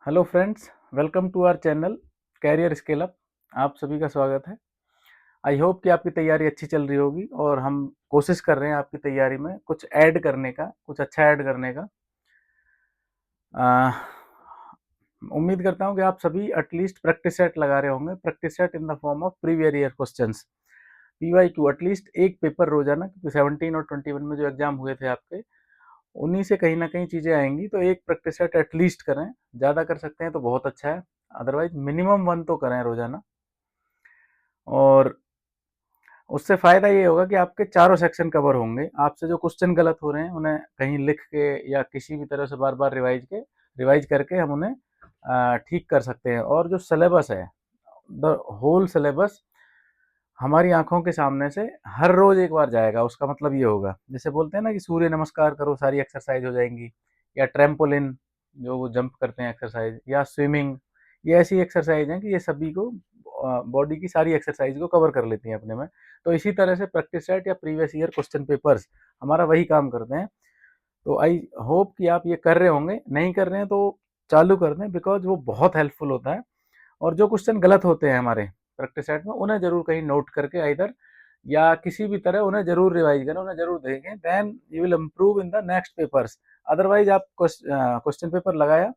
Hello friends, welcome to our channel career scale up. आप सभी का स्वागत है। आई होप कि आपकी तैयारी अच्छी चल रही होगी और हम कोशिश कर रहे हैं आपकी तैयारी में कुछ ऐड करने का, कुछ अच्छा ऐड करने का। उम्मीद करता हूं कि आप सभी एटलीस्ट प्रैक्टिस सेट लगा रहे होंगे। Practice set in the form of previous year questions, PYQ। At least एक पेपर रोजाना, क्योंकि 17 और 21 में जो एग्जाम हुए थे आपके, उन्हीं से कहीं ना कहीं चीजें आएंगी। तो एक प्रैक्टिस सेट एटलीस्ट करें। ज्यादा कर सकते हैं तो बहुत अच्छा है, अदरवाइज मिनिमम 1 तो करें रोजाना। और उससे फायदा ये होगा कि आपके चारों सेक्शन कवर होंगे। आपसे जो क्वेश्चन गलत हो रहे हैं उन्हें कहीं लिख के या किसी भी तरह से बार बार रिवाइज करके हम उन्हें ठीक कर सकते हैं। और जो सिलेबस है, द होल सिलेबस हमारी आंखों के सामने से हर रोज एक बार जाएगा। उसका मतलब ये होगा, जैसे बोलते हैं ना कि सूर्य नमस्कार करो सारी एक्सरसाइज हो जाएंगी, या ट्रैम्पोलिन जो वो जंप करते हैं एक्सरसाइज, या स्विमिंग। ये ऐसी एक्सरसाइज हैं कि ये सभी को, बॉडी की सारी एक्सरसाइज को कवर कर लेती हैं अपने में। तो इसी तरह से प्रैक्टिस सेट या प्रीवियस ईयर क्वेश्चन पेपर्स हमारा वही काम करते हैं। तो आई होप कि आप ये कर रहे होंगे। नहीं कर रहे हैं तो चालू कर दें, बिकॉज वो बहुत हेल्पफुल होता है। और जो क्वेश्चन गलत होते हैं हमारे प्रैक्टिस सेट में, उन्हें जरूर कहीं नोट करके इधर या किसी भी तरह उन्हें जरूर रिवाइज करें, उन्हें जरूर देखें। Then you will improve in the next papers. Otherwise आप क्वेश्चन पेपर लगाया,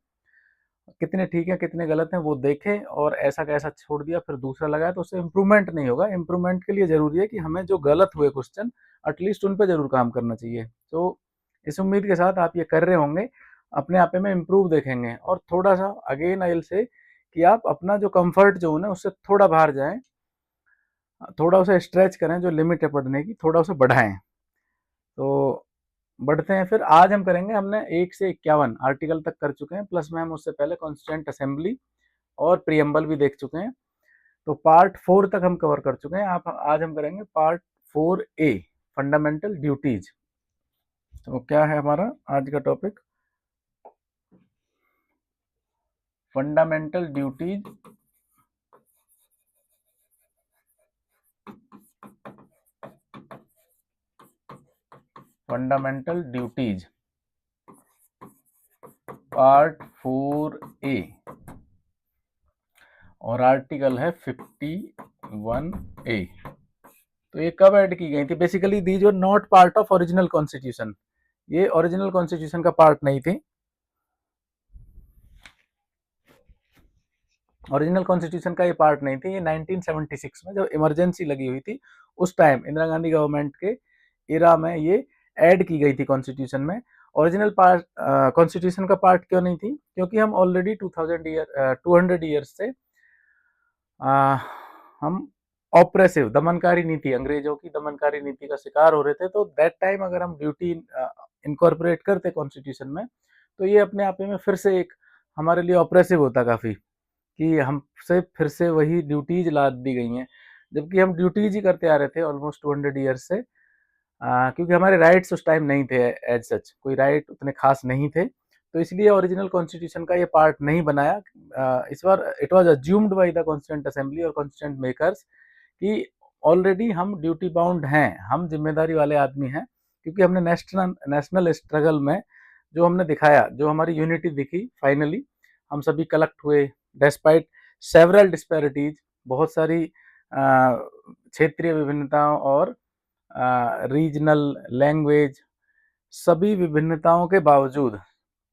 कितने ठीक है कितने गलत हैं वो देखें और ऐसा कैसा छोड़ दिया, फिर दूसरा लगाया, तो उससे इम्प्रूवमेंट नहीं होगा। इम्प्रूवमेंट के लिए जरूरी है कि हमें जो गलत हुए क्वेश्चन, एटलीस्ट उन पर जरूर काम करना चाहिए। तो इस उम्मीद के साथ आप ये कर रहे होंगे, अपने आप में इम्प्रूव देखेंगे। और थोड़ा सा अगेन आई विल से कि आप अपना जो कंफर्ट जोन है उससे थोड़ा बाहर जाएं, थोड़ा उसे स्ट्रेच करें। जो लिमिट है पढ़ने की, थोड़ा उसे बढ़ाएं। तो बढ़ते हैं फिर। आज हम करेंगे, हमने 1 से 51 आर्टिकल तक कर चुके हैं, प्लस में हम उससे पहले कॉन्स्टिट्यूएंट असेंबली और प्रियम्बल भी देख चुके हैं। तो पार्ट 4 तक हम कवर कर चुके हैं। आप आज हम करेंगे पार्ट 4A, फंडामेंटल ड्यूटीज। तो क्या है हमारा आज का topic? Fundamental duties fundamental duties part 4A, और आर्टिकल है 51A। तो ये कब ऐड की गई थी? Basically these were not part of original constitution. ये ओरिजिनल कॉन्स्टिट्यूशन का पार्ट नहीं थी। ओरिजिनल कॉन्स्टिट्यूशन का ये पार्ट नहीं थी। ये 1976 में जब इमरजेंसी लगी हुई थी, उस टाइम इंदिरा गांधी गवर्नमेंट के इरा में ये ऐड की गई थी कॉन्स्टिट्यूशन में। ओरिजिनल पार्ट कॉन्स्टिट्यूशन का पार्ट क्यों नहीं थी? क्योंकि हम ऑलरेडी 200 ईयर्स से हम ऑपरेसिव, दमनकारी नीति, अंग्रेजों की दमनकारी नीति का शिकार हो रहे थे। तो दैट टाइम अगर हम ड्यूटी इनकॉर्पोरेट करते कॉन्स्टिट्यूशन में, तो ये अपने आप में फिर से एक हमारे लिए ऑपरेसिव होता काफी, कि हमसे फिर से वही ड्यूटीज लाद दी गई हैं, जबकि हम ड्यूटीज ही करते आ रहे थे ऑलमोस्ट 200 ईयर्स से। क्योंकि हमारे राइट्स उस टाइम नहीं थे, एज सच कोई राइट उतने खास नहीं थे। तो इसलिए ओरिजिनल कॉन्स्टिट्यूशन का ये पार्ट नहीं बनाया। इस बार it was assumed by the constituent assembly और कॉन्स्टिट्यूएंट मेकर्स कि ऑलरेडी हम ड्यूटी बाउंड हैं, हम जिम्मेदारी वाले आदमी हैं। क्योंकि हमने नेशनल स्ट्रगल में जो हमने दिखाया, जो हमारी यूनिटी दिखी, फाइनली हम सभी कलेक्ट हुए डेस्पाइट सेवरल डिस्पैरिटीज, बहुत सारी क्षेत्रीय विभिन्नताओं और रीजनल लैंग्वेज, सभी विभिन्नताओं के बावजूद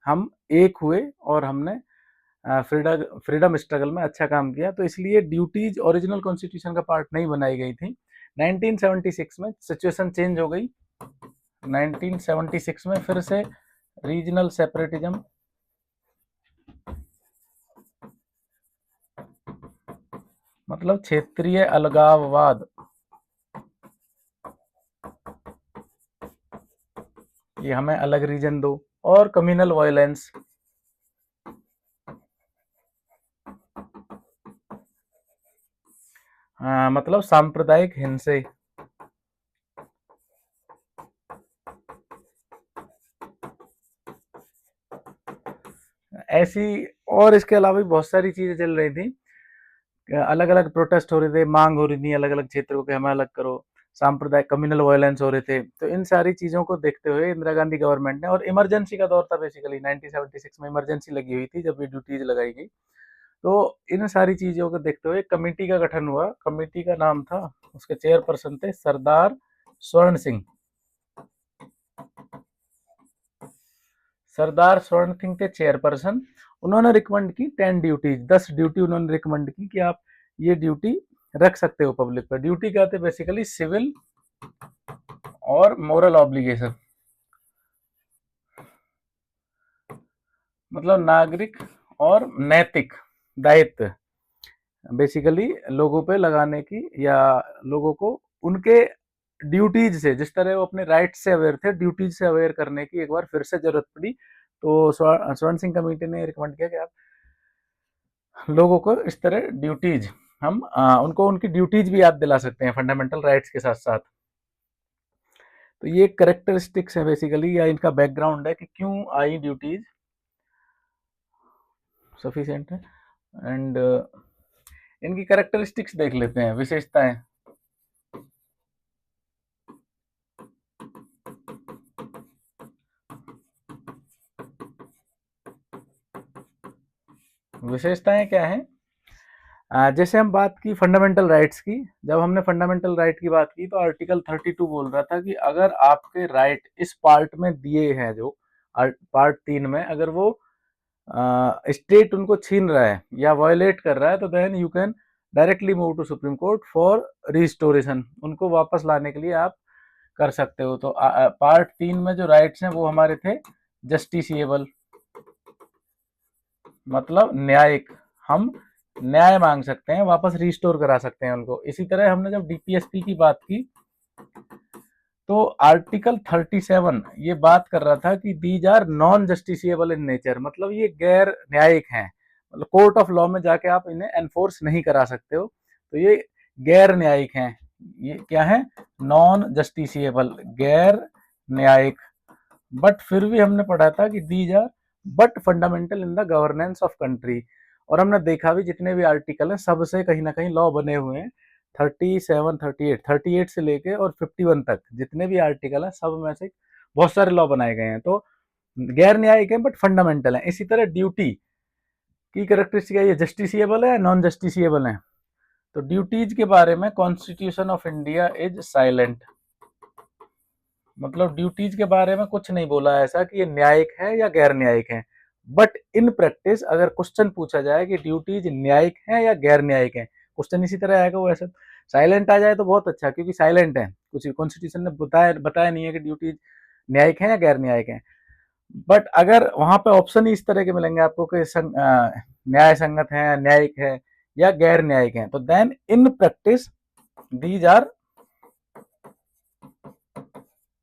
हम एक हुए और हमने फ्रीडम स्ट्रगल में अच्छा काम किया। तो इसलिए ड्यूटीज ओरिजिनल कॉन्स्टिट्यूशन का पार्ट नहीं बनाई गई थी। 1976 में सिचुएशन चेंज हो गई। 1976 में फिर से रीजनल सेपरेटिज्म, मतलब क्षेत्रीय अलगाववाद, कि हमें अलग रीजन दो, और कम्युनल वायलेंस, मतलब सांप्रदायिक हिंसे। ऐसी और इसके अलावा भी बहुत सारी चीजें चल रही थी। अलग अलग प्रोटेस्ट हो रहे थे, मांग हो रही थी अलग अलग क्षेत्रों के, हमें अलग करो। सांप्रदायिक कम्युनल वायलेंस हो रहे थे। तो इन सारी चीज़ों को देखते हुए इंदिरा गांधी गवर्नमेंट ने, और इमरजेंसी का दौर था बेसिकली, 1976 में इमरजेंसी लगी हुई थी जब ये ड्यूटीज लगाई गई। तो इन सारी चीज़ों को देखते हुए कमेटी का गठन हुआ। कमेटी का नाम था, उसके चेयरपर्सन थे सरदार स्वर्ण सिंह। सरदार स्वर्ण सिंह थे चेयरपर्सन। उन्होंने रिकमेंड की 10 ड्यूटीज, 10 ड्यूटी उन्होंने रिकमेंड की कि आप ये ड्यूटी रख सकते हो पब्लिक पर। ड्यूटी क्या थे बेसिकली? सिविल और मोरल ऑब्लिगेशन, मतलब नागरिक और नैतिक दायित्व बेसिकली लोगों पे लगाने की, या लोगों को उनके ड्यूटीज से, जिस तरह वो अपने राइट से अवेयर थे, ड्यूटीज से अवेयर करने की एक बार फिर से जरूरत पड़ी। तो स्वर्ण सिंह कमेटी ने रिकमेंड किया कि आप लोगों को इस तरह ड्यूटीज, हम उनको उनकी ड्यूटीज भी याद दिला सकते हैं फंडामेंटल राइट्स के साथ साथ। तो ये कैरेक्टरिस्टिक्स है बेसिकली, या इनका बैकग्राउंड है कि क्यों आई ड्यूटीज सफिशिएंट है। एंड इनकी कैरेक्टरिस्टिक्स देख लेते हैं, विशेषताएं। विशेषताएं क्या है? जैसे हम बात की फंडामेंटल राइट्स की, जब हमने फंडामेंटल राइट की बात की तो आर्टिकल 32 बोल रहा था कि अगर आपके राइट इस पार्ट में दिए हैं, जो पार्ट 3 में अगर वो स्टेट उनको छीन रहा है या वायोलेट कर रहा है, तो then you can directly move to supreme court for restoration. उनको वापस लाने के लिए आप कर सकते हो। तो पार्ट 3 में जो राइट्स हैं वो हमारे थे जस्टिसिएबल, मतलब न्यायिक, हम न्याय मांग सकते हैं, वापस रिस्टोर करा सकते हैं उनको। इसी तरह हमने जब डीपीएसपी की बात की तो आर्टिकल 37 ये बात कर रहा था कि these are non justiciable in nature, मतलब ये गैर न्यायिक हैं, मतलब कोर्ट ऑफ लॉ में जाके आप इन्हें एनफोर्स नहीं करा सकते हो, तो ये गैर न्यायिक हैं। ये क्या है? नॉन जस्टिसिएबल, गैर न्यायिक। बट फिर भी हमने पढ़ा था कि these are but fundamental in the governance of country. और हमने देखा भी जितने भी आर्टिकल हैं सबसे कहीं ना कहीं लॉ बने हुए हैं। 37, 38 से लेके और 51 तक जितने भी आर्टिकल हैं सब में से बहुत सारे लॉ बनाए गए हैं। तो गैर न्यायिक है बट फंडामेंटल है। इसी तरह ड्यूटी की कैरेक्टरिस्टिक है, ये जस्टिसिएबल है, नॉन जस्टिसिएबल है। तो ड्यूटीज के बारे में constitution of India is silent, मतलब ड्यूटीज के बारे में कुछ नहीं बोला ऐसा कि ये न्यायिक है या गैर न्यायिक है। बट इन प्रैक्टिस अगर क्वेश्चन पूछा जाए कि ड्यूटीज न्यायिक है या गैर न्यायिक है, क्वेश्चन इसी तरह आएगा। वो ऐसा साइलेंट आ जाए तो बहुत अच्छा, क्योंकि साइलेंट है, कुछ कॉन्स्टिट्यूशन ने बताया नहीं है कि ड्यूटीज न्यायिक है या गैर न्यायिक है। बट अगर वहां पे ऑप्शन ही इस तरह के मिलेंगे आपको कि न्याय संगत है, न्यायिक है या गैर न्यायिक है, तो then in practice these are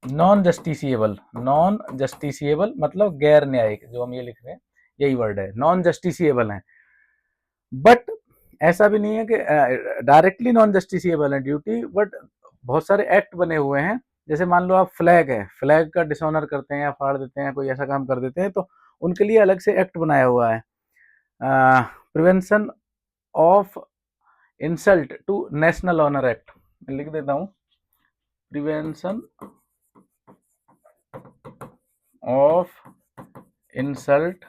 non justiciable. Non justiciable मतलब गैर न्यायिक, जो हम ये लिख रहे हैं यही वर्ड है, नॉन जस्टिसिएबल है। बट ऐसा भी नहीं है कि डायरेक्टली नॉन जस्टिसिएबल है ड्यूटी, बट बहुत सारे एक्ट बने हुए हैं। जैसे मान लो आप फ्लैग है, फ्लैग का डिसऑनर करते हैं या फाड़ देते हैं, कोई ऐसा काम कर देते हैं, तो उनके लिए अलग से एक्ट बनाया हुआ है। Prevention of insult to national honour act, लिख देता हूं, prevention of insult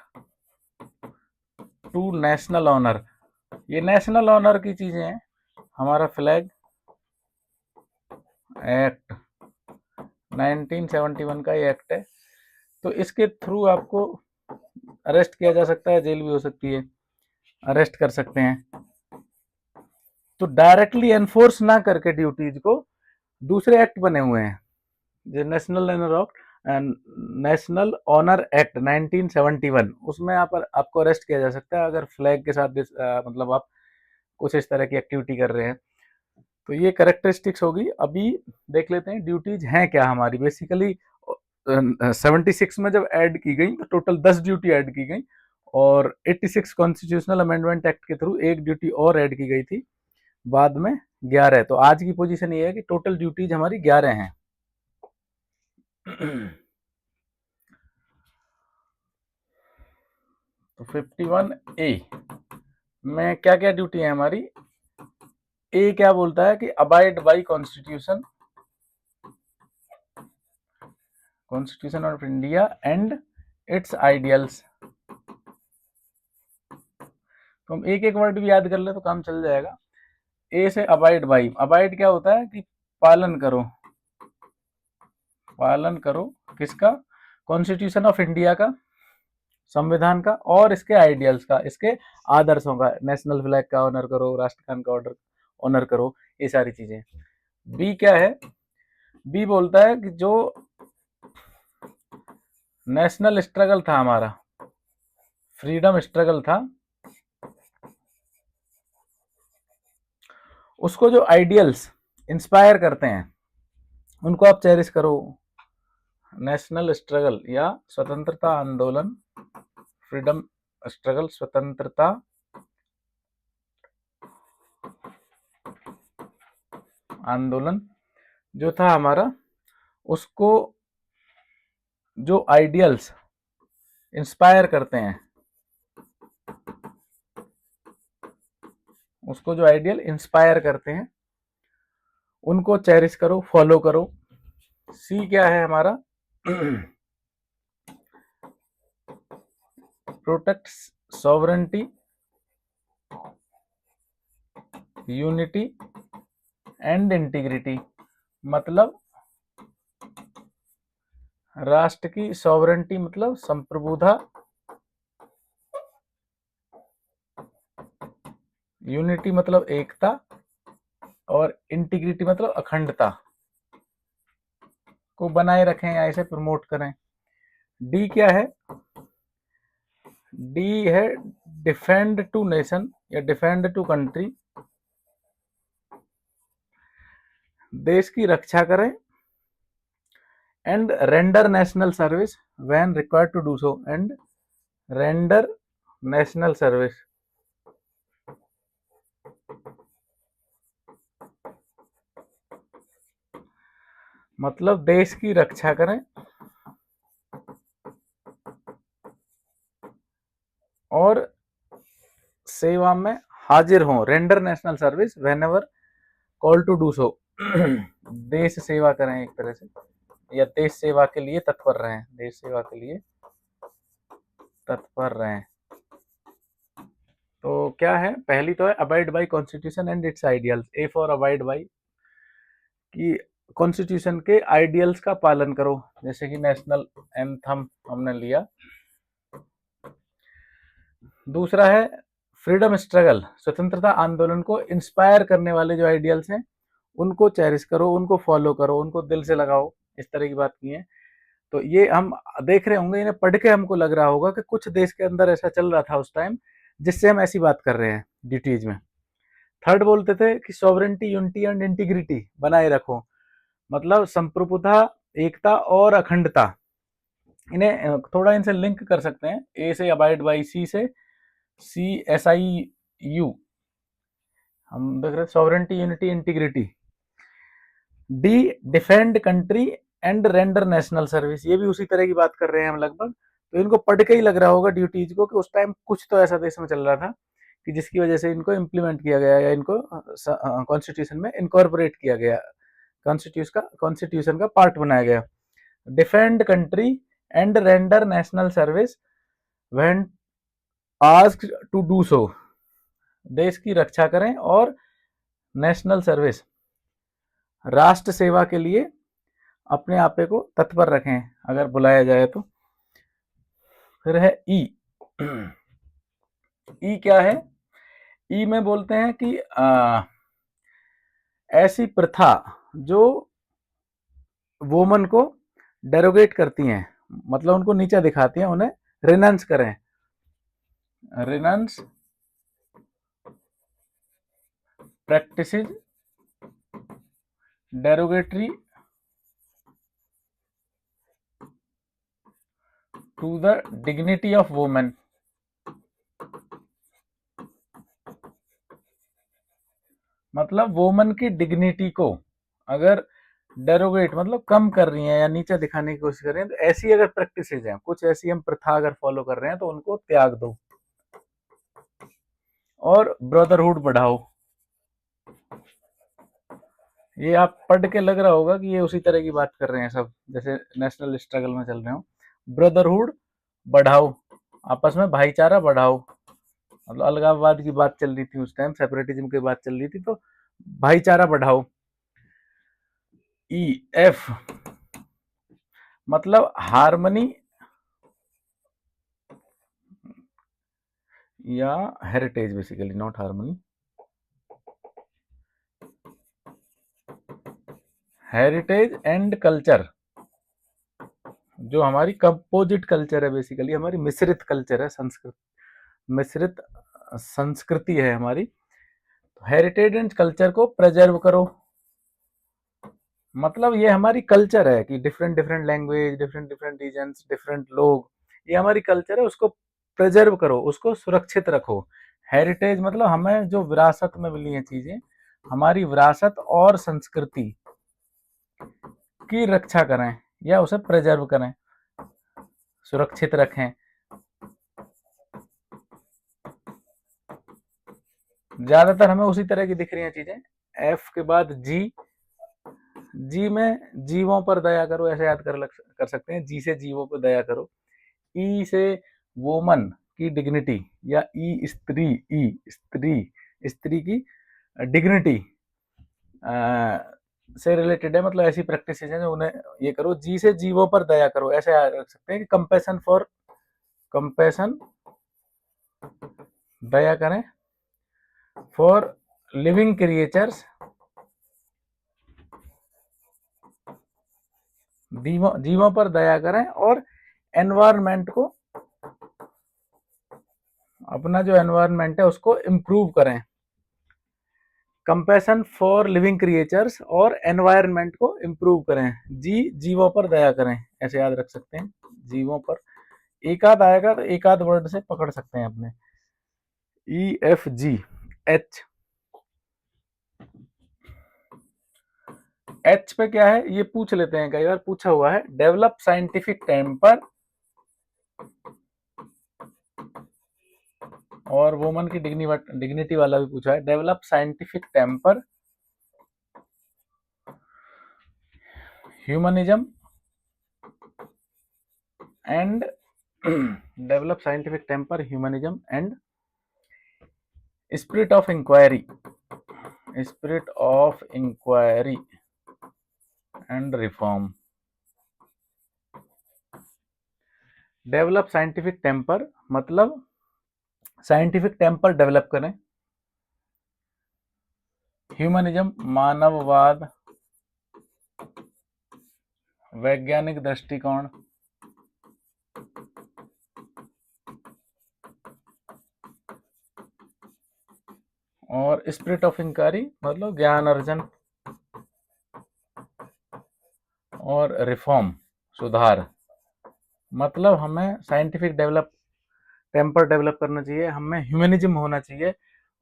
to national honour. ये नेशनल ऑनर की चीजें हैं। हमारा फ्लैग एक्ट 1971 का ये एक्ट है, तो इसके थ्रू आपको अरेस्ट किया जा सकता है, जेल भी हो सकती है, अरेस्ट कर सकते हैं। तो डायरेक्टली एनफोर्स ना करके ड्यूटीज को दूसरे एक्ट बने हुए हैं, जो नेशनल ऑनर एक्ट 1971, उसमें आपको अरेस्ट किया जा सकता है अगर फ्लैग के साथ मतलब आप कुछ इस तरह की एक्टिविटी कर रहे हैं। तो ये कैरेक्टरिस्टिक्स होगी। अभी देख लेते हैं ड्यूटीज हैं क्या हमारी। बेसिकली 76 में जब ऐड की गई तो टोटल 10 ड्यूटी ऐड की गई, और 86 कॉन्स्टिट्यूशनल अमेंडमेंट एक्ट के थ्रू एक ड्यूटी और ऐड की गई थी बाद में, 11। तो आज की पोजीशन ये है कि टोटल ड्यूटीज हमारी 11 हैं। तो 51A में क्या क्या ड्यूटी है हमारी? ए क्या बोलता है कि abide by constitution, constitution of India and it's ideals. तो हम एक एक वर्ड भी याद कर ले तो काम चल जाएगा। ए से अबाइड बाई, अबाइड क्या होता है कि पालन करो, पालन करो किसका, कॉन्स्टिट्यूशन ऑफ इंडिया का, संविधान का, और इसके आइडियल्स का, इसके आदर्शों का, नेशनल फ्लैग का ऑनर करो, राष्ट्रगान का ऑर्डर ऑनर करो, ये सारी चीजें। बी क्या है, बी बोलता है कि जो नेशनल स्ट्रगल था हमारा, फ्रीडम स्ट्रगल था, उसको जो आइडियल्स इंस्पायर करते हैं उनको आप चेरिश करो। नेशनल स्ट्रगल या स्वतंत्रता आंदोलन, फ्रीडम स्ट्रगल, स्वतंत्रता आंदोलन जो था हमारा, उसको जो आइडियल्स इंस्पायर करते हैं, उसको जो आइडियल इंस्पायर करते हैं उनको चेरिश करो, फॉलो करो। सी क्या है हमारा, protect sovereignty, unity and integrity, मतलब राष्ट्र की सॉवरेंटी मतलब संप्रभुता, यूनिटी मतलब एकता, और इंटीग्रिटी मतलब अखंडता को बनाए रखें या इसे प्रमोट करें। डी क्या है, डी है डिफेंड टू नेशन या डिफेंड टू कंट्री, देश की रक्षा करें, and render national service when required to do so, and render national service मतलब देश की रक्षा करें और सेवा में हाजिर हों, render national service whenever call to do so, देश सेवा करें एक तरह से, या देश सेवा के लिए तत्पर रहें, देश सेवा के लिए तत्पर रहें। तो क्या है, पहली तो है abide by constitution and it's ideals, A for abide by कि कॉन्स्टिट्यूशन के आइडियल्स का पालन करो, जैसे कि नेशनल एंथम हमने लिया। दूसरा है फ्रीडम स्ट्रगल, स्वतंत्रता आंदोलन को इंस्पायर करने वाले जो आइडियल्स हैं उनको चेरिश करो, उनको फॉलो करो, उनको दिल से लगाओ, इस तरह की बात की है। तो ये हम देख रहे होंगे, इन्हें पढ़ के हमको लग रहा होगा कि कुछ देश के अंदर ऐसा चल रहा था उस टाइम जिससे हम ऐसी बात कर रहे हैं ड्यूटीज में। थर्ड बोलते थे कि सॉवरेंटी, यूनिटी एंड इंटीग्रिटी बनाए रखो, मतलब संप्रभुता, एकता और अखंडता। इन्हें थोड़ा इनसे लिंक कर सकते हैं, ए से अबाइड बाई, सी से CSIU हम देख रहे sovereignty, unity, integrity. D defend country and render national service, ये भी उसी तरह की बात कर रहे हैं हम लगभग। तो इनको पढ़ के ही लग रहा होगा ड्यूटीज को कि उस टाइम कुछ तो ऐसा देश में चल रहा था कि जिसकी वजह से इनको इम्प्लीमेंट किया गया या इनको कॉन्स्टिट्यूशन में इनकॉर्पोरेट किया गया, कॉन्स्टिट्यूशन का पार्ट बनाया गया। Defend country and render national service when asked to do so, देश की रक्षा करें और नेशनल सर्विस, राष्ट्र सेवा के लिए अपने आपे को तत्पर रखें अगर बुलाया जाए तो। फिर है ई, ई क्या है, ई में बोलते हैं कि ऐसी प्रथा जो वोमन को डेरोगेट करती हैं, मतलब उनको नीचा दिखाती हैं, उन्हें रिनाउंस करें, renounce practices derogatory to the dignity of women, मतलब वुमेन की डिग्निटी को अगर डेरोगेट मतलब कम कर रही हैं या नीचा दिखाने की कोशिश कर रही हैं, तो ऐसी अगर प्रैक्टिसेस हैं, कुछ ऐसी हम प्रथा अगर फॉलो कर रहे हैं तो उनको त्याग दो और ब्रदरहुड बढ़ाओ, ये आप पढ़ के लग रहा होगा कि ये उसी तरह की बात कर रहे हैं सब, जैसे नेशनल स्ट्रगल में चल रहे हो। ब्रदरहुड बढ़ाओ, आपस में भाईचारा बढ़ाओ, मतलब अलगाववाद की बात चल रही थी उस टाइम, सेपरेटिज्म की बात चल रही थी, तो भाईचारा बढ़ाओ। ई एफ मतलब हार्मनी या heritage, basically not harmony, heritage and culture, जो हमारी कंपोजिट कल्चर है, बेसिकली हमारी मिश्रित कल्चर है, संस्कृत मिश्रित संस्कृति है हमारी। हेरिटेज एंड कल्चर को प्रिजर्व करो, मतलब ये हमारी कल्चर है कि different different language, different different regions, different लोग, ये हमारी कल्चर है, उसको प्रिजर्व करो, उसको सुरक्षित रखो। हेरिटेज मतलब हमें जो विरासत में मिली हैं चीजें, हमारी विरासत और संस्कृति की रक्षा करें या उसे प्रिजर्व करें, सुरक्षित रखें। ज्यादातर हमें उसी तरह की दिख रही हैं चीजें। एफ के बाद जी, जी में जीवों पर दया करो, ऐसे याद कर सकते हैं, जी से जीवों पर दया करो। ई से वोमन की डिग्निटी, या ई स्त्री, ई स्त्री, स्त्री की डिग्निटी से रिलेटेड है, मतलब ऐसी प्रैक्टिस है जो उन्हें ये करो। जी से जीवों पर दया करो, ऐसे रख सकते हैं कि कंपैशन फॉर, कंपैशन दया करें, फॉर लिविंग क्रिएचर्स, जीवों पर दया करें, और एनवायरनमेंट को, अपना जो एनवायरनमेंट है उसको इम्प्रूव करें। कंपैशन फॉर लिविंग क्रिएचर्स और एनवायरनमेंट को इम्प्रूव करें। जी जीवों पर दया करें, ऐसे याद रख सकते हैं, जीवों पर। एक आध आएगा तो एक आध वर्ड से पकड़ सकते हैं अपने। E F G, H, H पे क्या है ये पूछ लेते हैं, कई बार पूछा हुआ है। डेवलप साइंटिफिक टेम्पर, और वुमन की डिग्निटी वाला भी पूछा है। Develop scientific temper, humanism and develop scientific temper, humanism and spirit of inquiry, spirit of inquiry and reform. Develop scientific temper मतलब साइंटिफिक टेम्पर डेवलप करें। ह्यूमनिज्म मानववाद, वैज्ञानिक दृष्टिकोण, और स्पिरिट ऑफ इंक्वायरी मतलब ज्ञान अर्जन, और रिफॉर्म सुधार, मतलब हमें साइंटिफिक टेम्पर डेवलप करना चाहिए, हमें ह्यूमनिज्म होना चाहिए,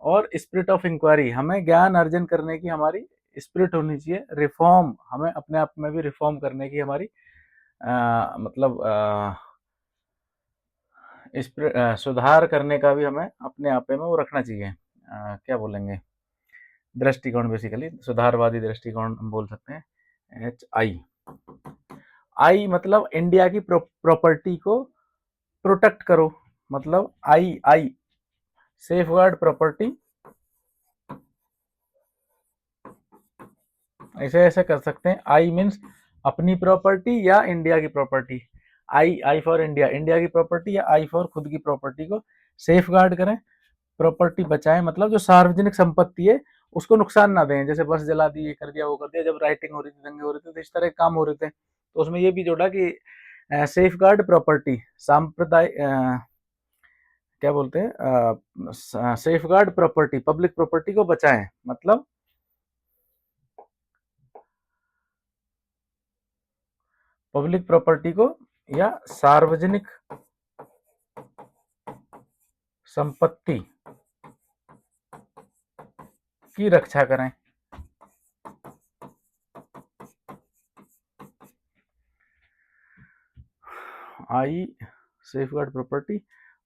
और स्पिरिट ऑफ इंक्वायरी, हमें ज्ञान अर्जन करने की हमारी स्पिरिट होनी चाहिए। रिफॉर्म, हमें अपने आप में भी रिफॉर्म करने की हमारी मतलब सुधार करने का भी हमें अपने आप में वो रखना चाहिए। क्या बोलेंगे, दृष्टिकोण, बेसिकली सुधारवादी दृष्टिकोण हम बोल सकते हैं। एच आई, आई मतलब इंडिया की प्रॉपर्टी को प्रोटेक्ट करो, मतलब आई, आई सेफ गार्ड प्रॉपर्टी, ऐसे ऐसे कर सकते हैं। आई मीन्स अपनी प्रॉपर्टी या इंडिया की property. I, I for India, India की प्रॉपर्टी, या आई फॉर खुद की प्रॉपर्टी को सेफ गार्ड करें, प्रॉपर्टी बचाएं, मतलब जो सार्वजनिक संपत्ति है उसको नुकसान ना दें। जैसे बस जला दी, ये कर दिया, वो कर दिया, जब राइटिंग हो रही थी, दंगे हो रहे थे, तो इस तरह के काम हो रहे थे, तो उसमें ये भी जोड़ा कि सेफ गार्ड प्रॉपर्टी, सांप्रदायिक क्या बोलते हैं, safe guard property, public property को बचाएं, मतलब पब्लिक प्रॉपर्टी को या सार्वजनिक संपत्ति की रक्षा करें। आई सेफ गार्ड प्रॉपर्टी,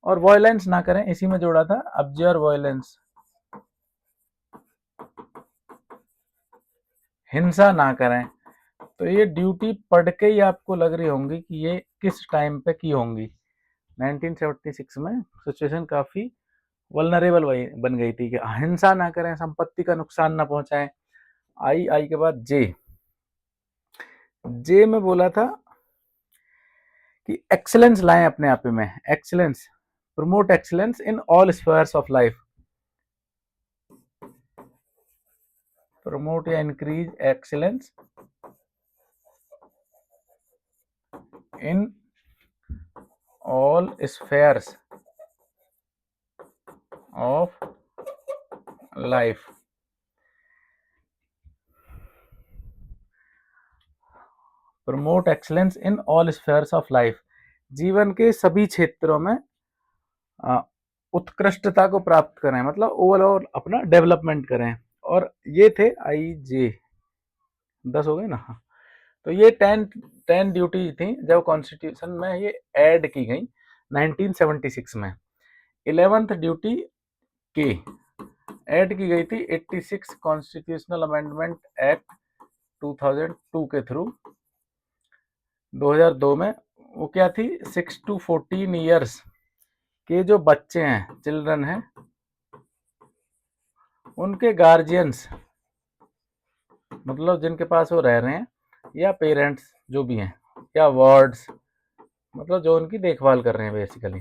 और वायलेंस ना करें, इसी में जोड़ा था, ऑब्जर्व वायलेंस, हिंसा ना करें। तो ये ड्यूटी पढ़ के ही आपको लग रही होंगी कि ये किस टाइम पे की होंगी। 1976 में सिचुएशन काफी वल्नरेबल बन गई थी कि हिंसा ना करें, संपत्ति का नुकसान ना पहुंचाएं। आई के बाद जे में बोला था कि एक्सेलेंस लाएं अपने आप में, excellence, promote excellence in all spheres of life, promote या increase excellence in all spheres of life. Promote excellence in all spheres of life, जीवन के सभी क्षेत्रों में उत्कृष्टता को प्राप्त करें, मतलब ओवरऑल अपना डेवलपमेंट करें। और ये थे IJ, 10 हो गए ना। तो ये 10 ड्यूटी थी जब कॉन्स्टिट्यूशन में ये ऐड की गई 1976 में। 11th ड्यूटी के ऐड की गई थी 86 कॉन्स्टिट्यूशनल अमेंडमेंट एक्ट 2002 के थ्रू, 2002 में। वो क्या थी, 6 to 14 ईयर्स के जो बच्चे हैं, चिल्ड्रन हैं, उनके गार्जियंस, मतलब जिनके पास वो रह रहे हैं, या पेरेंट्स जो भी हैं, या वार्ड्स, मतलब जो उनकी देखभाल कर रहे हैं बेसिकली,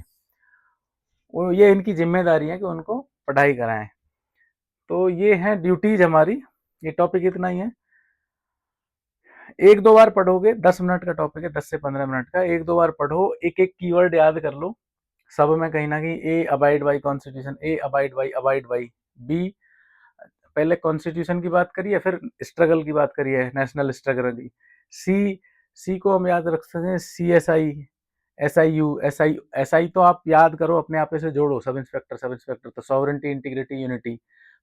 वो ये इनकी जिम्मेदारी है कि उनको पढ़ाई कराएं। तो ये हैं ड्यूटीज हमारी। ये टॉपिक इतना ही है, एक दो बार पढ़ोगे, 10 मिनट का टॉपिक है, 10 से 15 मिनट का, एक दो बार पढ़ो, एक एक कीवर्ड याद कर लो। सब में कहीं ना कहीं A abide by constitution, A abide by, B पहले कॉन्स्टिट्यूशन की बात करिए, फिर स्ट्रगल की बात करिए, नेशनल स्ट्रगल की। सी को हम याद रख सकते हैं, CSI, SI तो आप याद करो अपने आप से जोड़ो, सब इंस्पेक्टर, तो सॉवरेंटी, इंटीग्रिटी, यूनिटी।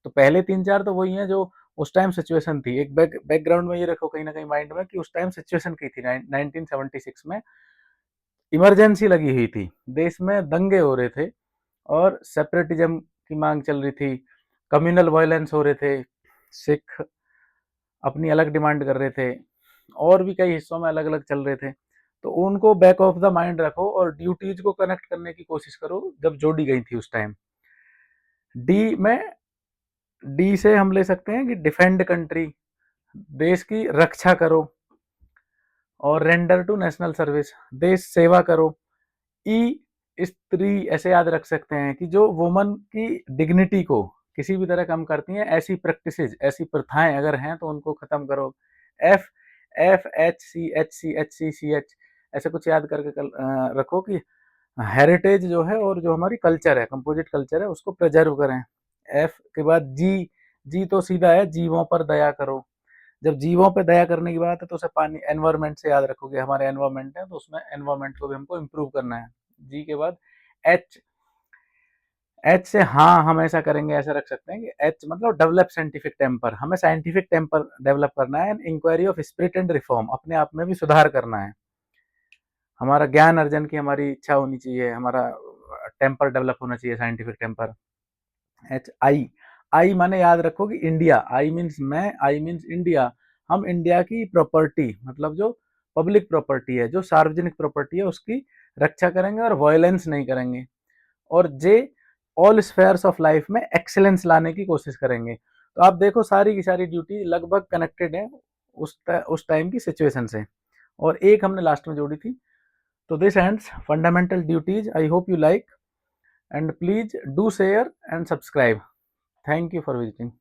तो पहले 3-4 तो वही हैं जो उस टाइम सिचुएशन थी। एक बैकग्राउंड में ये रखो कहीं ना कहीं माइंड में कि उस टाइम सिचुएशन की थी। 1976 में इमरजेंसी लगी हुई थी, देश में दंगे हो रहे थे और सेपरेटिज्म की मांग चल रही थी, कम्युनल वायलेंस हो रहे थे, सिख अपनी अलग डिमांड कर रहे थे, और भी कई हिस्सों में अलग अलग चल रहे थे। तो उनको बैक ऑफ द माइंड रखो और ड्यूटीज को कनेक्ट करने की कोशिश करो जब जोड़ी गई थी उस टाइम। डी से हम ले सकते हैं कि डिफेंड कंट्री, देश की रक्षा करो, और रेंडर टू नेशनल सर्विस, देश सेवा करो। ई स्त्री ऐसे याद रख सकते हैं कि जो वुमन की डिग्निटी को किसी भी तरह कम करती हैं, ऐसी प्रैक्टिसेस, ऐसी प्रथाएं अगर हैं तो उनको खत्म करो। एफ FHCHCHCCH ऐसे कुछ याद करके रखो कि हेरिटेज जो है और जो हमारी कल्चर है, कंपोजिट कल्चर है, उसको प्रिजर्व करें। एफ के बाद जी तो सीधा है, जीवों पर दया करो। जब जीवों पे दया करने की बात है तो उसे पानी, एनवायरमेंट से याद रखोगे, हमारे एनवायरमेंट है तो उसमें एनवायरमेंट को भी हमको इम्प्रूव करना है। जी के बाद एच, एच से हाँ हम ऐसा करेंगे, ऐसा रख सकते हैं कि एच मतलब डेवलप साइंटिफिक टेम्पर, हमें साइंटिफिक टेम्पर डेवलप करना है। Inquiry of spirit and reform, अपने आप में भी सुधार करना है, हमारा ज्ञान अर्जन की हमारी इच्छा होनी चाहिए, हमारा टेम्पर डेवलप होना चाहिए, साइंटिफिक टेम्पर। आई माने याद रखो कि इंडिया, आई मीन्स मैं, आई मीन्स इंडिया, हम इंडिया की प्रॉपर्टी, मतलब जो पब्लिक प्रॉपर्टी है, जो सार्वजनिक प्रॉपर्टी है, उसकी रक्षा करेंगे और वायलेंस नहीं करेंगे। और जे ऑल स्फेयर्स ऑफ लाइफ में एक्सेलेंस लाने की कोशिश करेंगे। तो आप देखो सारी की सारी ड्यूटी लगभग कनेक्टेड है उस टाइम की सिचुएशन से, और एक हमने लास्ट में जोड़ी थी। तो this ends fundamental duties, I hope you like, and please do share and subscribe. Thank you for visiting.